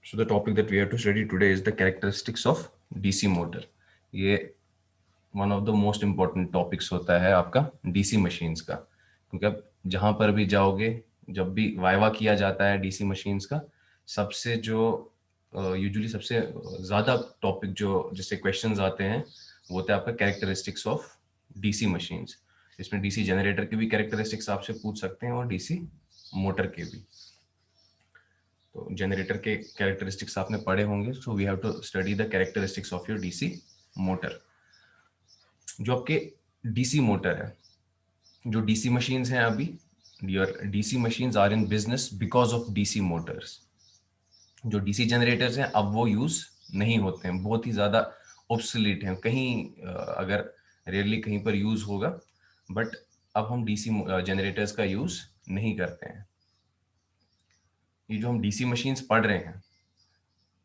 So the topic that we have to study today is the characteristics of DC motor. ये one of the most important topics होता है आपका DC machines का, क्योंकि अब जहाँ पर भी जाओगे, जब भी वाइवा किया जाता है डीसी मशीन्स का, सबसे जो यूजुअली सबसे ज़्यादा टॉपिक जो जिससे क्वेश्चंस आते हैं वो होता है आपका कैरेक्टरिस्टिक्स ऑफ डीसी मशीन्स। इसमें डीसी जनरेटर के भी कैरेक्टरिस्टिक्स आपसे पूछ सकते हैं और डीसी मोटर के भी। तो जनरेटर के कैरेक्टरिस्टिक्स आपने पढ़े होंगे, so we have to study the characteristics of your DC motor. जो आपके डीसी मोटर है, जो डीसी मशीन्स हैं अभी, your DC machines are in business because of DC motors. जो डीसी जनरेटर्स हैं अब वो यूज नहीं होते हैं, बहुत ही ज्यादा ऑब्सोलीट हैं, कहीं अगर रेयरली कहीं पर यूज होगा, बट अब हम डीसी जनरेटर्स का यूज नहीं करते हैं। ये जो हम डीसी मशीन्स पढ़ रहे हैं,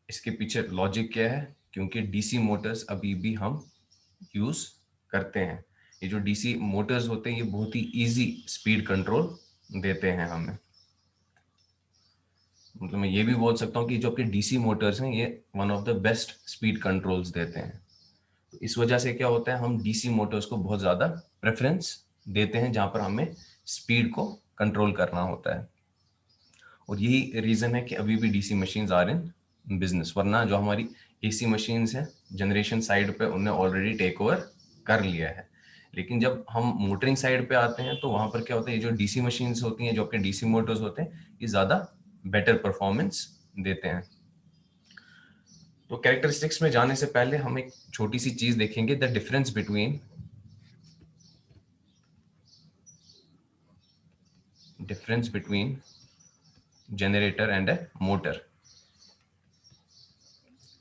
इसके पीछे लॉजिक क्या है? क्योंकि डीसी मोटर्स अभी भी हम यूज करते हैं। ये जो डीसी मोटर्स होते हैं ये बहुत ही इजी स्पीड कंट्रोल देते हैं हमें। मतलब मैं ये भी बोल सकता हूँ कि जो आपके डीसी मोटर्स हैं ये one of the best speed controls देते हैं। तो इस वजह से क्या होता है, हम डीसी मोटर्स को बहुत ज़्यादा प्रेफरेंस देते हैं जहाँ पर हमें स्पीड को कंट्रोल करना होता है। और यही रीज़न है कि अभी भी DC machines are in business, वरना जो हमारी एसी मशीन्स हैं जनरेशन साइड पे उन्हें ऑलरेडी टेक ओवर कर लिया है। लेकिन जब हम मोटरिंग साइड पे आते हैं तो वहाँ पर क्या होता है, ये जो डीसी मशीन्स होती हैं, जो आपके डीसी मोटर्स होते हैं, ये ज़्यादा बेटर परफॉर्मेंस देते हैं। तो कैरेक्टरिस्टिक्स में जाने से पहले हम एक छोटी सी चीज देखेंगे, the difference between generator and A motor.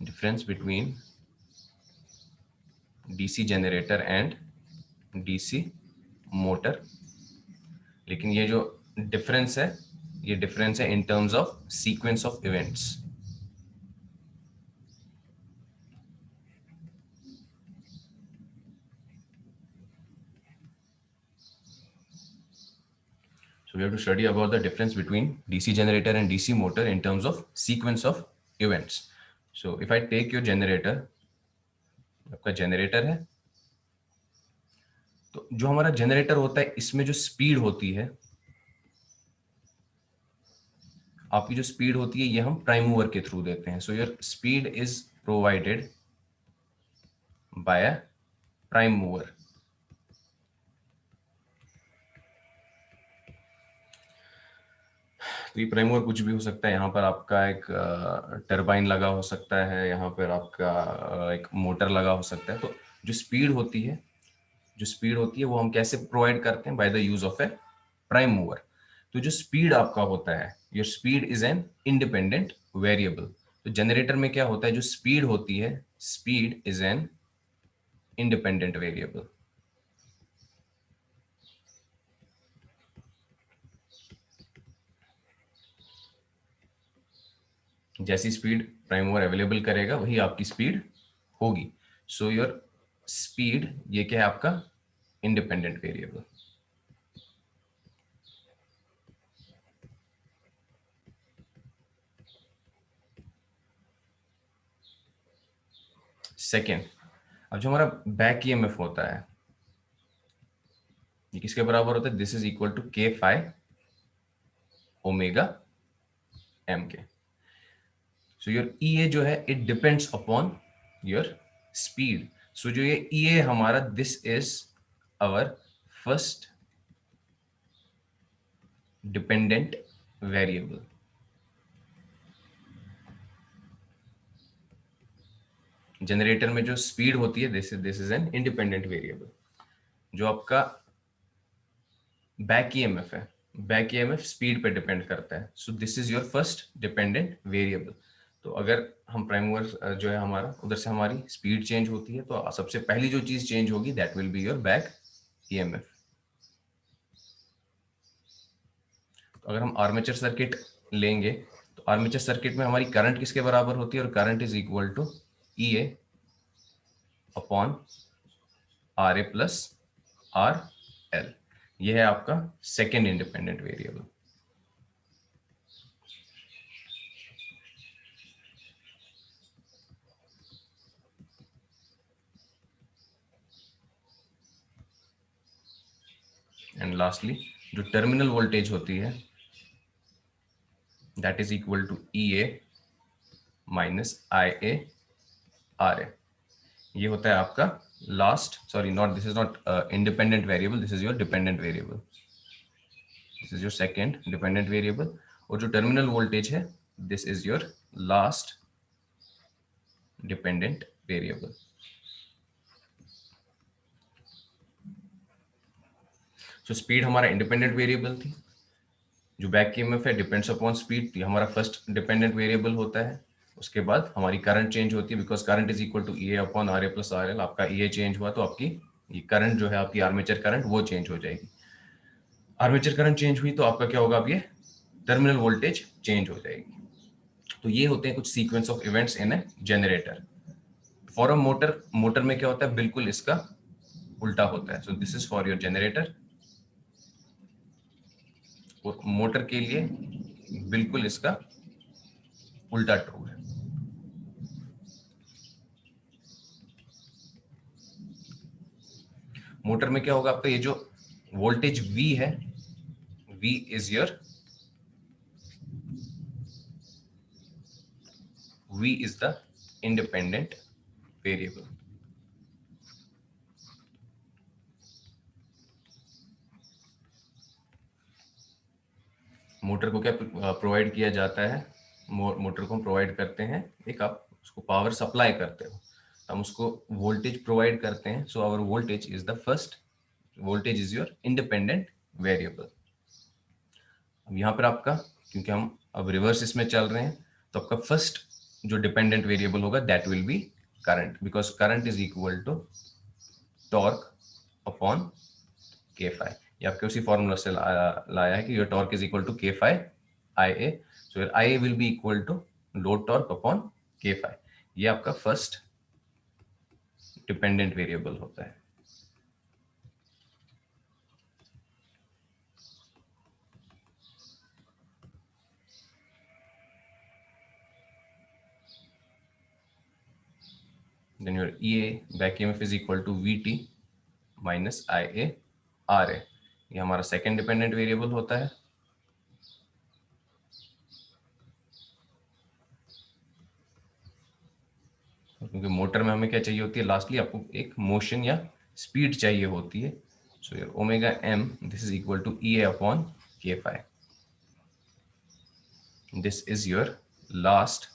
Difference between DC generator and DC motor. लेकिन ये जो डिफरेंस है, ये डिफरेंस है in terms of sequence of events. So we have to study about the difference between DC generator and DC motor in terms of sequence of events. So if I take your generator, आपका generator है, तो जो हमारा generator होता है इसमें जो speed होती है, आपकी जो स्पीड होती है ये हम प्राइम मूवर के थ्रू देते हैं। So your speed is provided by a prime mover. तो ये प्राइम मूवर कुछ भी हो सकता है, यहाँ पर आपका एक टरबाइन लगा हो सकता है, यहाँ पर आपका एक मोटर लगा हो सकता है। तो जो स्पीड होती है, वो हम कैसे प्रोवाइड करते हैं? By the use of a prime mover. तो जो स्पीड आपका होता है, your speed is an independent variable. तो जनरेटर में क्या होता है, जो स्पीड होती है, speed is an independent variable. जैसी स्पीड प्राइम मूवर अवेलेबल करेगा वही आपकी स्पीड होगी। सो योर स्पीड ये क्या है आपका इंडिपेंडेंट वेरिएबल। सेकेंड, अब जो हमारा बैक ईएमएफ होता है ये किसके बराबर होता है? This is equal to k phi omega m के। सो योर ईए जो है it depends upon your speed. So जो ये ईए हमारा, this is our first dependent variable. Generator में जो स्पीड होती है, this is an independent variable. जो आपका बैक ईएमएफ है, बैक ईएमएफ स्पीड पे डिपेंड करता है। So this is your first dependent variable. तो अगर हम प्राइम मूवर जो है हमारा, उधर से हमारी स्पीड चेंज होती है, तो सबसे पहली जो चीज चेंज होगी that will be your back EMF. तो अगर हम आर्मेचर सर्किट लेंगे, तो आर्मेचर सर्किट में हमारी करंट किसके बराबर होती है? और current is equal to E A upon R A plus R L. यह है आपका second independent variable. And lastly जो टर्मिनल वोल्टेज होती है that is equal to EA minus IA RA। ये होता है आपका last, sorry not, this is not independent variable, this is your dependent variable, this is your second dependent variable. और जो terminal voltage है this is your last dependent variable. So speed हमारा independent variable थी, जो back EMF है depends upon speed, ये हमारा first dependent variable होता है। उसके बाद हमारी करंट चेंज होती है, because current is equal to EA upon RA plus RL। आपका EA चेंज हुआ तो आपकी ये करंट जो है आपकी आर्मेचर करंट वो चेंज हो जाएगी। आर्मेचर करंट चेंज हुई तो आपका क्या होगा, अब ये टर्मिनल वोल्टेज चेंज हो जाएगी। तो ये होते हैं कुछ sequence of events in A generator. For a motor, motor में क्या होता है, बिल्कुल इसका उल्टा होता है। So this is for your generator, और मोटर के लिए बिल्कुल इसका उल्टा ट्रू है। मोटर में क्या होगा, आपका ये जो वोल्टेज V है, V is your, V is the independent variable। Motor को क्या प्रोवाइड किया जाता है, मोटर को हम प्रोवाइड करते हैं, एक आप उसको पावर सप्लाई करते हो, हम उसको वोल्टेज प्रोवाइड करते हैं। So our voltage is the first, voltage is your independent variable. अब यहाँ पर आपका, क्योंकि हम अब रिवर्स इसमें चल रहे हैं, तो आपका फर्स्ट जो डिपेंडेंट वेरिएबल होगा that will be current, because current is equal to torque upon K∅। ये आपके उसी फॉर्मूला से लाया है कि your torque is equal to K∅ IA। So your IA will be equal to load torque upon K∅। ये आपका first dependent variable होता है। Then your EA back EMF is equal to VT minus IA RA। ये हमारा second dependent variable होता है। क्योंकि motor में हमें क्या चाहिए होती है, लास्टली आपको एक मोशन या स्पीड चाहिए होती है। So your omega m this is equal to EA upon K∅। This is your last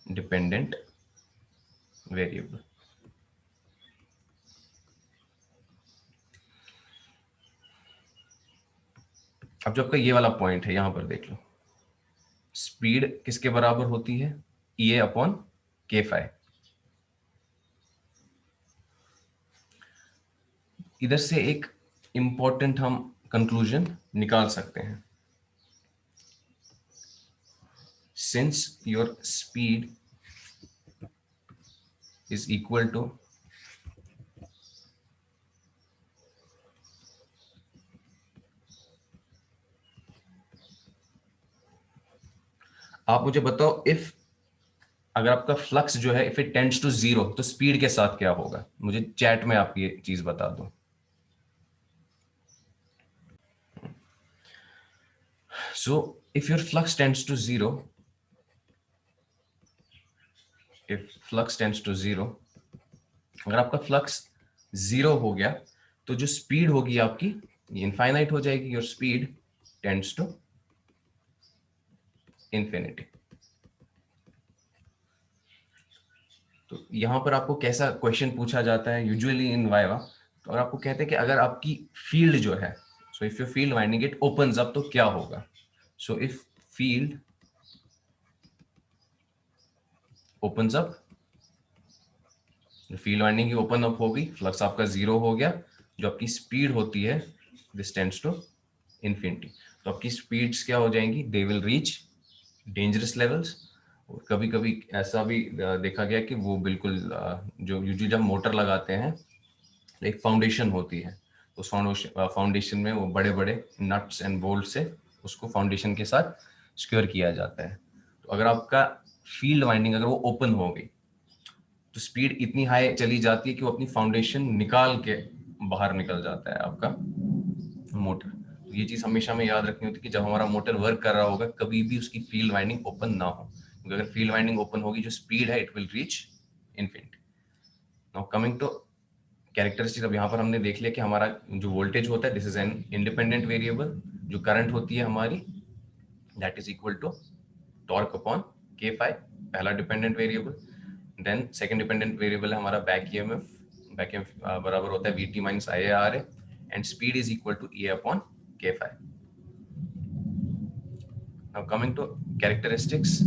dependent variable. अब जो आपका ये वाला पॉइंट है, यहां पर देख लो, स्पीड किसके बराबर होती है, EA अपॉन K∅। इधर से एक इंपॉर्टेंट हम कंक्लूजन निकाल सकते हैं। Since your speed is equal to आप मुझे बताओ, इफ अगर आपका फ्लक्स जो है इफ इट टेंड्स टू 0 तो स्पीड के साथ क्या होगा, मुझे चैट में आप ये चीज बता दो। So if your flux tends to 0, if flux tends to 0, अगर आपका फ्लक्स 0 हो गया तो जो स्पीड होगी आपकी इनफाइनाइट हो जाएगी। Your speed tends to infinity. तो यहां पर आपको कैसा क्वेश्चन पूछा जाता है यूजुअली इन वाइवा, तो अगर आपको कहते हैं कि अगर आपकी फील्ड जो है, सो if your field winding it opens up तो क्या होगा। So if field opens up, field winding he open up होगी, फ्लक्स आपका 0 हो गया, जो आपकी स्पीड होती है दिस टेंड्स टू इंफिनिटी। तो आपकी स्पीड्स क्या हो जाएंगी, they will reach dangerous levels. और कभी कभी ऐसा भी देखा गया कि वो बिल्कुल जो यूजुअली जब मोटर लगाते हैं एक फाउंडेशन होती है, उस फाउंडेशन में वो बड़े बड़े नट्स एंड बोल्ट से उसको फाउंडेशन के साथ सिक्योर किया जाता है। तो अगर आपका फील्ड वाइंडिंग अगर वो ओपन हो गई तो स्पीड इतनी हाई चली जाती है कि वो अपनी फाउंडेशन निकाल के बाहर निकल जाता है आपका मोटर। तो ये चीज हमेशा में याद रखनी होती है कि जब हमारा मोटर वर्क कर रहा होगा कभी भी उसकी फील्ड वाइंडिंग ओपन ना हो, क्योंकि अगर फील्ड वाइंडिंग ओपन होगी जो स्पीड है it will reach infinity. Now coming to characteristic, अब यहाँ पर हमने देख लिया कि हमारा जो वोल्टेज होता है this is an independent variable, जो करंट होती है हमारी that is equal to torque upon k phi, पहला dependent variable. Then second dependent variable है हमारा बैक ईएमएफ, बैक ईएमएफ बराबर होता है VT minus I R A, and speed is equal to E upon k phi. Now coming to characteristics,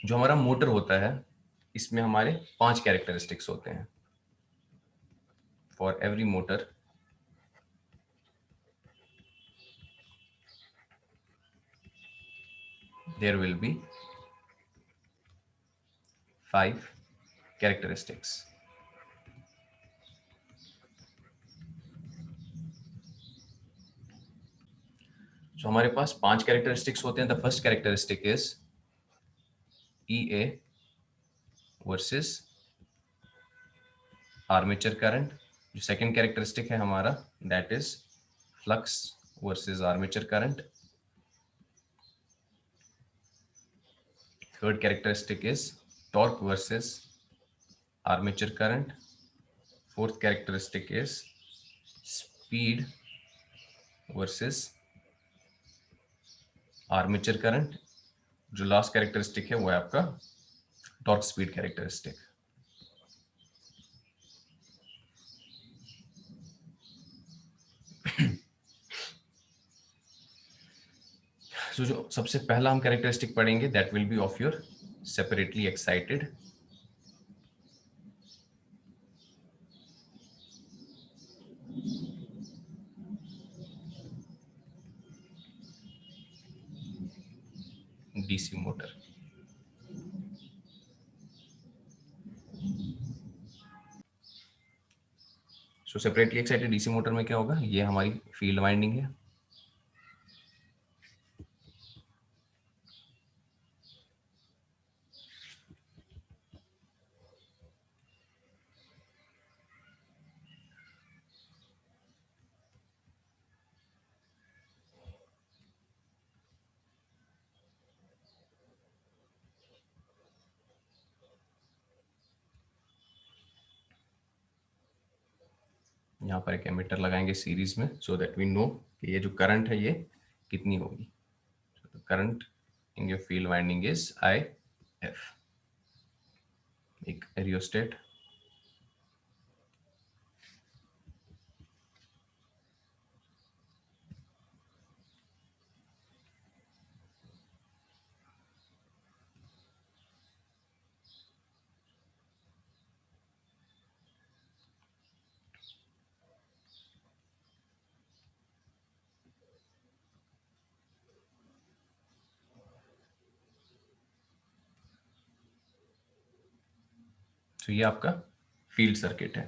जो हमारा motor होता है इसमें हमारे 5 कैरेक्टरिस्टिक्स होते हैं। For every motor there will be 5 characteristics. So हमारे पास 5 कैरेक्टरिस्टिक्स होते हैं। The first characteristic is E A versus armature current. जो सेकंड कैरेक्टरिस्टिक है हमारा that is flux versus armature current. Third characteristic is torque versus armature current. Fourth characteristic is speed versus armature current. जो last characteristic है वो है आपका torque speed characteristic. So, जो सबसे पहला हम कैरेक्टरिस्टिक पढ़ेंगे that will B of your separately excited DC motor. So separately excited DC motor में क्या होगा, ये हमारी फील्ड वाइंडिंग है। यहाँ पर एक एमीटर लगाएंगे सीरीज में सो दैट वी नो कि ये जो करंट है ये कितनी होगी। Current in your field winding is I F. एक रियोस्टेट, तो ये आपका फील्ड सर्किट है।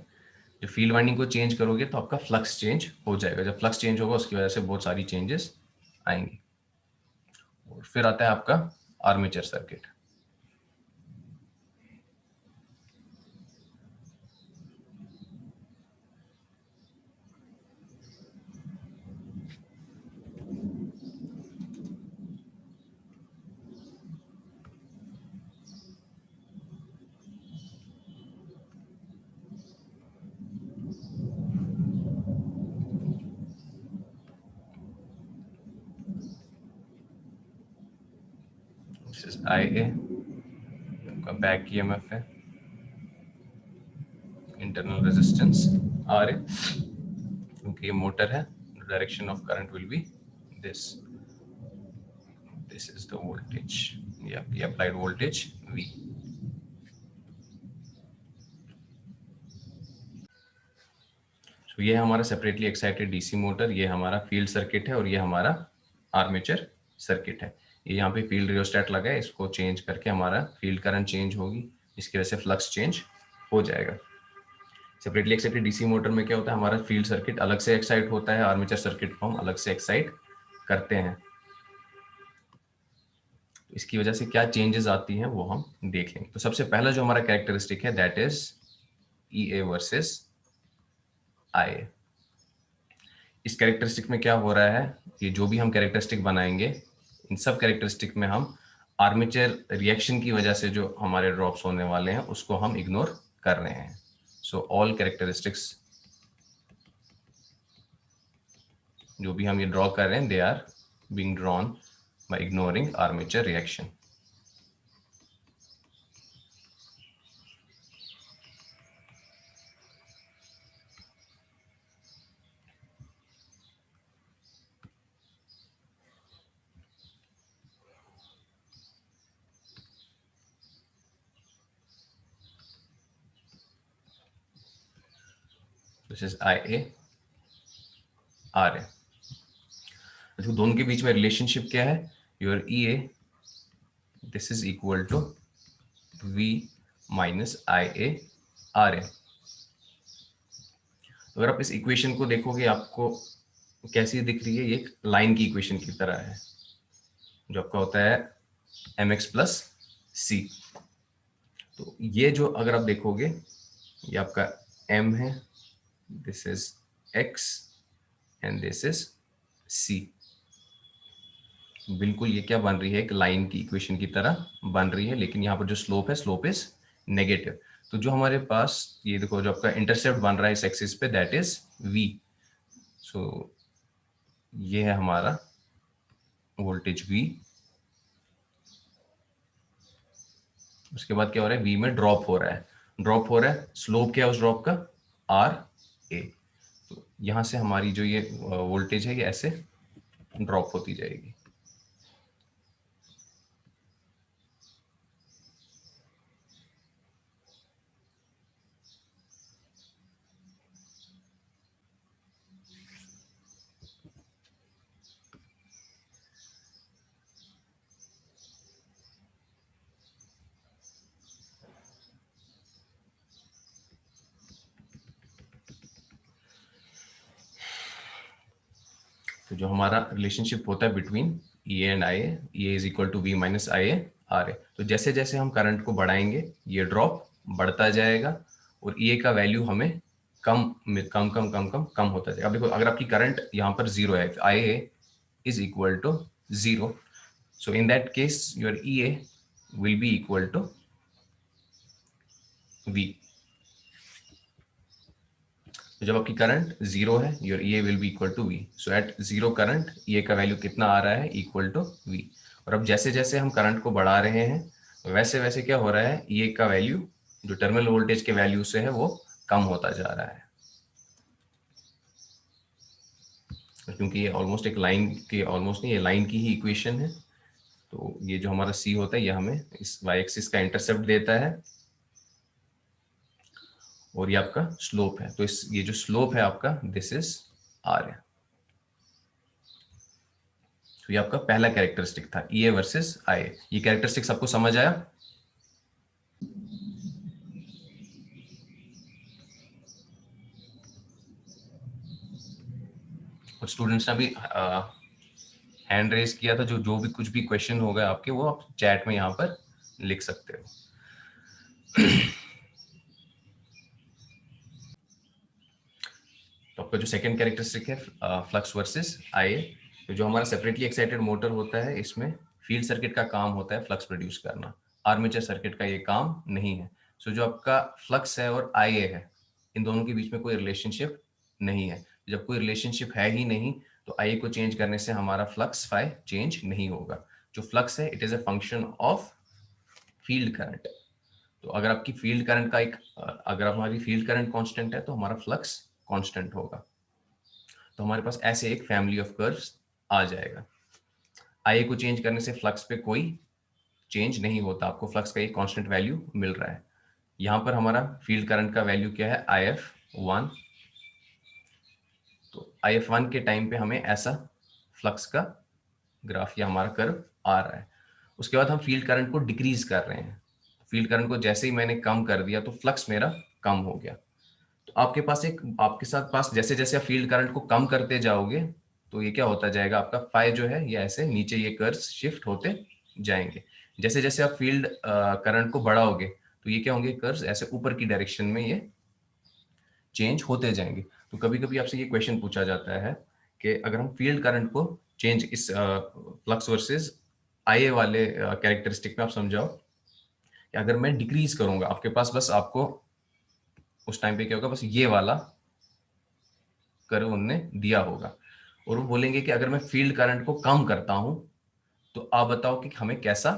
जब फील्ड वाइंडिंग को चेंज करोगे तो आपका फ्लक्स चेंज हो जाएगा। जब फ्लक्स चेंज होगा उसकी वजह से बहुत सारी चेंजेस आएंगी। और फिर आता है आपका armature circuit. This is I A, आपका बैक ईएमएफ है, इंटरनल रेजिस्टेंस आर ए, क्योंकि ये मोटर है direction of current will be this, this is the voltage, ये आपकी अप्लाइड वोल्टेज वी। तो ये हमारा सेपरेटली एक्साइटेड डीसी मोटर, ये हमारा फील्ड सर्किट है और ये हमारा आर्मेचर सर्किट है। ये यहाँ पे फील्ड रियोस्टेट लगा है, इसको चेंज करके हमारा फील्ड करंट चेंज होगी, इसकी वजह से फ्लक्स चेंज हो जाएगा। सेपरेटली एक्साइटेड डीसी मोटर में क्या होता है, हमारा फील्ड सर्किट अलग से एक्साइट होता है, आर्मेचर सर्किट को हम अलग से एक्साइट करते हैं। इसकी वजह से क्या चेंजेस आती हैं वो हम देख लेंगे। तो सबसे पहला जो हमारा कैरेक्टरिस्टिक है that is E A versus IA। इस कैरेक्टरिस्टिक में क्या हो रहा है, ये जो भी हम कैरेक्टरिस्टिक बनाएंगे इन सब कैरेक्टरिस्टिक में हम आर्मेचर रिएक्शन की वजह से जो हमारे ड्रॉप्स होने वाले हैं उसको हम इग्नोर कर रहे हैं। सो ऑल कैरेक्टरिस्टिक्स जो भी हम ये ड्रॉ कर रहे हैं they are being drawn by ignoring armature reaction. This is IA RA। तो दोनों के बीच में रिलेशनशिप क्या है, your EA this is equal to V minus IA RA। अगर आप इस इक्वेशन को देखोगे आपको कैसी दिख रही है, ये एक लाइन की इक्वेशन की तरह है जो आपका होता है mx प्लस c। तो ये जो अगर आप देखोगे ये आपका m है, this is x and this is c। बिल्कुल ये क्या बन रही है, एक लाइन की इक्वेशन की तरह बन रही है, लेकिन यहाँ पर जो स्लोप है स्लोप इज नेगेटिव। तो जो हमारे पास ये देखो जो आपका इंटरसेप्ट बन रहा है इस एक्सिस पे दैट इज v। सो ये है हमारा वोल्टेज v। उसके बाद क्या हो रहा है, v में ड्रॉप हो रहा है, ड्रॉप हो रहा है, स्लोप क्या है उस ड्रॉप का RA। तो यहां से हमारी जो ये वोल्टेज है ये ऐसे ड्रॉप होती जाएगी। तो जो हमारा रिलेशनशिप होता है between E and IA, E is equal to V minus IA RA। तो जैसे जैसे हम करंट को बढ़ाएंगे ये ड्रॉप बढ़ता जाएगा और EA का वैल्यू हमें कम कम कम कम कम कम होता जाएगा। अब देखो अगर आपकी करंट यहाँ पर 0 है, IA is equal to 0, so in that case your EA will be equal to V। तो जब आपकी करंट 0 है your EA will be equal to V। So at 0 current EA का वैल्यू कितना आ रहा है, इक्वल टू V। और अब जैसे जैसे हम करंट को बढ़ा रहे हैं वैसे वैसे क्या हो रहा है, EA का वैल्यू जो टर्मिनल वोल्टेज के वैल्यू से है वो कम होता जा रहा है, क्योंकि ये ऑलमोस्ट एक लाइन के ऑलमोस्ट नहीं, ये लाइन की ही इक्वेशन है। तो ये जो हमारा C होता है ये हमें इस y एक्सिस का इंटरसेप्ट देता है और ये आपका स्लोप है। तो इस ये जो स्लोप है आपका दिस इज R है। तो ये आपका पहला कैरेक्टरिस्टिक था EA वर्सेस IA। ये कैरेक्टरिस्टिक सबको समझ आया? और स्टूडेंट्स ने भी हैंड रेज किया था, जो जो भी कुछ भी क्वेश्चन होगा आपके वो आप चैट में यहाँ पर लिख सकते हो। तो आपका जो सेकंड कैरेक्टरिस्टिक है फ्लक्स वर्सेस IA। तो जो हमारा सेपरेटली एक्साइटेड मोटर होता है इसमें फील्ड सर्किट का काम होता है फ्लक्स प्रोड्यूस करना, आर्मेचर सर्किट का ये काम नहीं है। सो जो आपका फ्लक्स है और IA है इन दोनों के बीच में कोई रिलेशनशिप नहीं है। जब कोई रिलेशनशिप है ही नहीं तो IA को चेंज करने से हमारा फ्लक्स फाई चेंज नहीं होगा। जो फ्लक्स है it is a function of field current. तो अगर आपकी फील्ड करंट का एक अगर हमारी फील्ड करंट कांस्टेंट है तो हमारा फ्लक्स कांस्टेंट होगा। तो हमारे पास ऐसे एक फैमिली ऑफ कर्व्स आ जाएगा। IA को चेंज करने से फ्लक्स पे कोई चेंज नहीं होता, आपको फ्लक्स का एक कांस्टेंट वैल्यू मिल रहा है। यहाँ पर हमारा फील्ड करंट का वैल्यू क्या है, IF1। तो IF1 के टाइम पे हमें ऐसा फ्लक्स का ग्राफ या हमारा कर्व आ रहा है। उसके बाद हम फील्ड करंट को डिक्रीज कर रहे हैं, फील्ड करंट को जैसे ही मैंने कम कर दिया तो फ्लक्स मेरा कम हो गया। तो आपके पास एक आपके साथ पास जैसे जैसे आप फील्ड करंट को कम करते जाओगे तो ये क्या होता जाएगा, आपका फाई जो है ये ऐसे नीचे ये कर्व्स शिफ्ट होते जाएंगे। जैसे जैसे आप फील्ड करंट को बढ़ाओगे तो ये क्या होंगे, कर्व्स ऐसे ऊपर की डायरेक्शन में ये चेंज होते जाएंगे। तो कभी कभी आपसे ये क्वेश्चन पूछा जाता है कि अगर हम फील्ड करंट को चेंज इस फ्लक्स वर्सेस आईए वाले कैरेक्टरिस्टिक में आप समझाओ कि अगर मैं डिक्रीज करूंगा, आपके पास बस आपको उस टाइम पे क्या होगा, बस ये वाला कर्व उनने दिया होगा और वो बोलेंगे कि अगर मैं फील्ड करंट को कम करता हूं तो आप बताओ कि हमें कैसा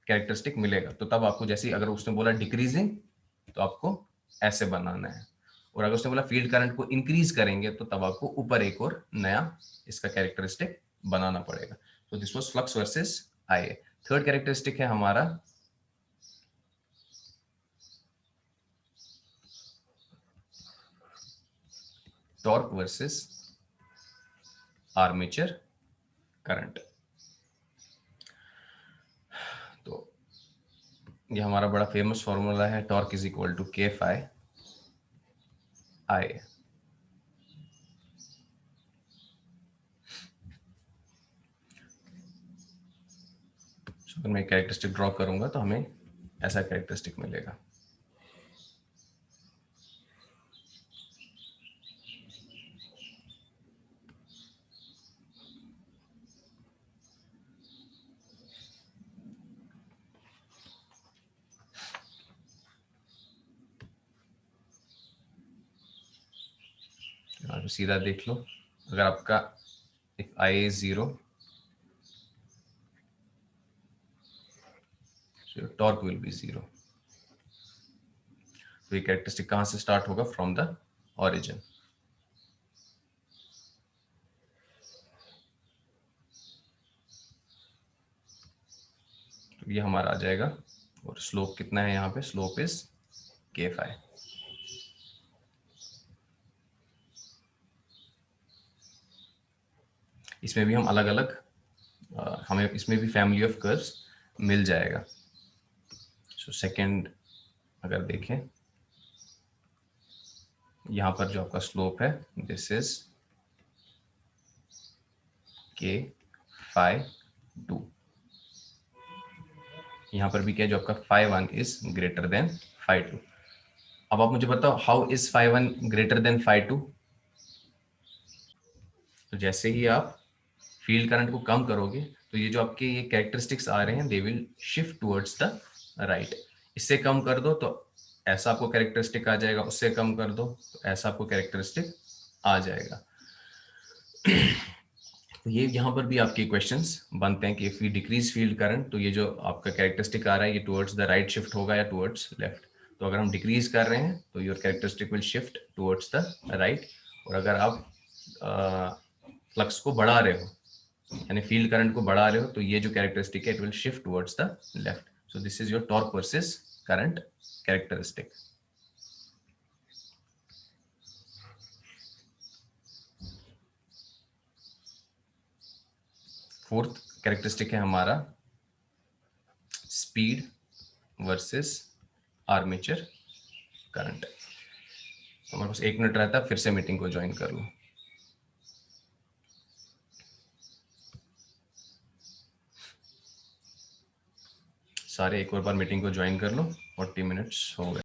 कैरेक्टरिस्टिक मिलेगा। तो तब आपको जैसे अगर उसने बोला डिक्रीजिंग तो आपको ऐसे बनाना है, और अगर उसने बोला फील्ड करंट को इंक्रीज करेंगे तो तब आपको ऊपर एक और नया इसका कैरेक्टरिस्टिक बनाना पड़ेगा। तो this was flux versus I. Third characteristic है हमारा टॉर्क वर्सेस आर्मेचर करंट। तो ये हमारा बड़ा फेमस फॉर्मूला है, टॉर्क इज इक्वल टू के फाई आई। अगर मैं कैरेक्टरिस्टिक ड्रॉ करूंगा तो हमें ऐसा कैरेक्टरिस्टिक मिलेगा। तो सीधा देख लो, अगर आपका if I is 0 so your torque will be 0। तो ये कैरेक्टरिस्टिक कहां से स्टार्ट होगा, फ्रॉम द ऑरिजिन। तो ये हमारा आ जाएगा, और स्लोप कितना है यहाँ पे, स्लोप इज के फाई। इसमें भी हम अलग अलग हमें इसमें भी फैमिली ऑफ कर्व्स मिल जाएगा। सो सेकंड अगर देखें, यहाँ पर जो आपका स्लोप है दिस इज के फाई 2। यहाँ पर भी क्या है, जो आपका phi 1 is greater than phi 2। अब आप मुझे बताओ how is phi 1 greater than phi 2। तो जैसे ही आप फील्ड करंट को कम करोगे तो ये जो आपके ये कैरेक्टरिस्टिक्स आ रहे हैं they will shift towards the right. इससे कम कर दो तो ऐसा आपको कैरेक्टरिस्टिक आ जाएगा, उससे कम कर दो तो ऐसा आपको कैरेक्टरिस्टिक आ जाएगा। तो ये यहाँ पर भी आपके क्वेश्चंस बनते हैं कि if you decrease field current तो ये जो आपका कैरेक्टरिस्टिक आ रहा है ये टुवर्ड्स द राइट शिफ्ट होगा या टुवर्ड्स लेफ्ट। तो अगर हम डिक्रीज कर रहे हैं तो your characteristic will shift towards the right, और अगर आप फ्लक्स को बढ़ा रहे हो यानी फील्ड करंट को बढ़ा रहे हो तो ये जो कैरेक्टरिस्टिक है it will shift towards the left. So this is your torque versus current characteristic. Fourth characteristic है हमारा स्पीड वर्सेस आर्मेचर करंट। तो हमारे पास 1 मिनट रहता है, फिर से मीटिंग को ज्वाइन कर लो। सारे एक और बार मीटिंग को ज्वाइन कर लो। 40 मिनट्स हो गए।